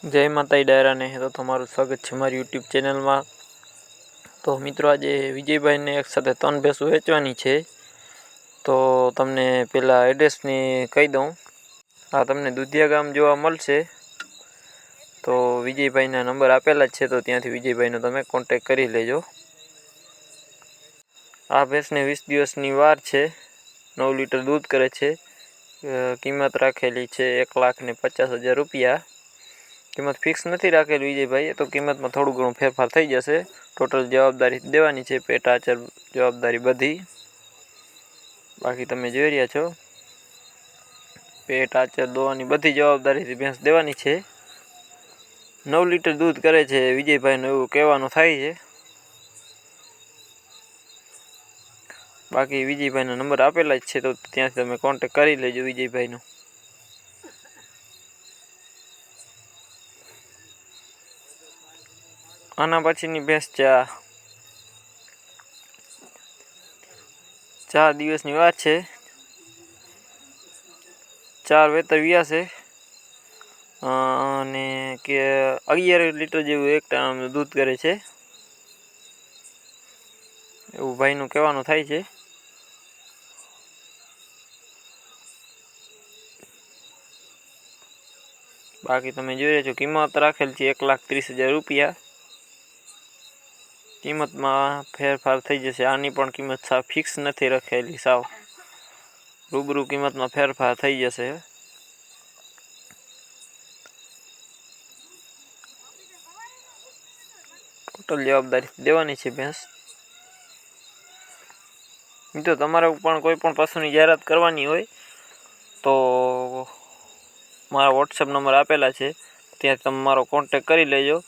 જય માતાજી ડાયરાને તો તમારું સ્વાગત છે મારી યુટ્યુબ ચેનલમાં। તો મિત્રો આજે વિજયભાઈને એક સાથે 3 ભેંસો વેચવાની છે। તો તમને પહેલાં એડ્રેસની કહી દઉં। આ તમને દુધિયા ગામ જોવા મળશે। તો વિજયભાઈના નંબર આપેલા જ છે, તો ત્યાંથી વિજયભાઈનો તમે કોન્ટેક કરી લેજો। આ ભેંસને 20 દિવસની વાર છે, 9 લીટર દૂધ કરે છે। કિંમત રાખેલી છે 1,50,000 રૂપિયા। કિંમત ફિક્સ નથી રાખેલી વિજયભાઈ, તો કિંમતમાં થોડું ઘણું ફેરફાર થઈ જશે। ટોટલ જવાબદારી દેવાની છે, પેટ આચર જવાબદારી બધી। બાકી તમે જોઈ રહ્યા છો, પેટ આચર દોવાની બધી જવાબદારીથી ભેંસ દેવાની છે। 9 લીટર દૂધ કરે છે વિજયભાઈનું એવું કહેવાનું થાય છે। બાકી વિજયભાઈનો નંબર આપેલા જ છે, તો ત્યાંથી તમે કોન્ટેક કરી લેજો વિજયભાઈનો। આના પછીની ભેંસ છે, 4 દિવસની વાત છે। 4 વેતર વ્યા છે અને કે 11 લીટર જેવું એક ટાઈમ દૂધ કરે છે એવું ભાઈનું કહેવાનું થાય છે। બાકી તમે જોઈ રહ્યા છો, કિંમત રાખેલ છે 1,30,000 રૂપિયા। કિંમતમાં ફેરફાર થઈ જશે। આની પણ કિંમત સાવ ફિક્સ નથી રાખેલી, સાવ રૂબરૂ કિંમતમાં ફેરફાર થઈ જશે। ટોટલ જવાબદારી દેવાની છે ભેંસ। મિત્રો તમારે પણ કોઈ પણ પશુની જાહેરાત કરવાની હોય તો મારા વોટ્સએપ નંબર આપેલા છે, ત્યાં તમે મારો કોન્ટેક કરી લેજો।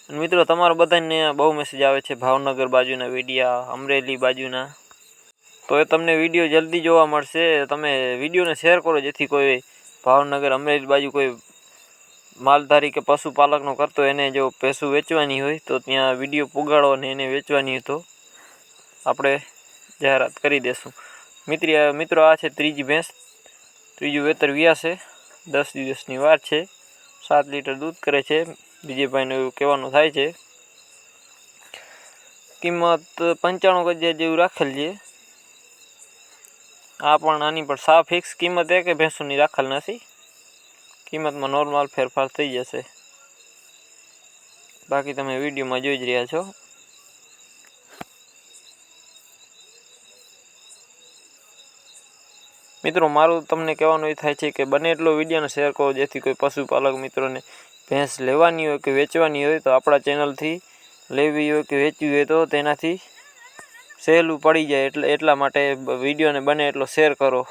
અને મિત્રો તમારા બધાને બહુ મેસેજ આવે છે ભાવનગર બાજુના વિડીયા, અમરેલી બાજુના, તો એ તમને વિડીયો જલ્દી જોવા મળશે। તમે વિડીયોને શેર કરો, જેથી કોઈ ભાવનગર અમરેલી બાજુ કોઈ માલધારી કે પશુપાલકનો કરતો એને જો ભેંસું વેચવાની હોય તો ત્યાં વિડીયો પુગાડો અને એને વેચવાની હોય તો આપણે જાહેરાત કરી દેશું। મિત્રો આ છે ત્રીજી ભેંસ, ત્રીજું વેતર વ્યા છે, 10 દિવસની વાર છે, 7 લીટર દૂધ કરે છે વિજયભાઈનું એવું કહેવાનું થાય છે। કિંમત 95,000 જેવું રાખેલ છે। આ પણ આની પણ સાવ ફિક્સ કિંમત કે ભેંસોની રાખેલ નથી, કિંમતમાં નોર્મલ ફેરફાર થઈ જશે। બાકી તમે વિડીયોમાં જોઈ જ રહ્યા છો। મિત્રો મારું તમને કહેવાનું એ થાય છે કે બને એટલો વિડીયોને શેર કરો, જેથી કોઈ પશુપાલક મિત્રોને ભેંસ લેવાની હોય કે વેચવાની હોય તો આપણા ચેનલથી લેવી હોય કે વેચવી હોય તો તેનાથી સહેલું પડી જાય। એટલા માટે વિડીયોને બને એટલો શેર કરો।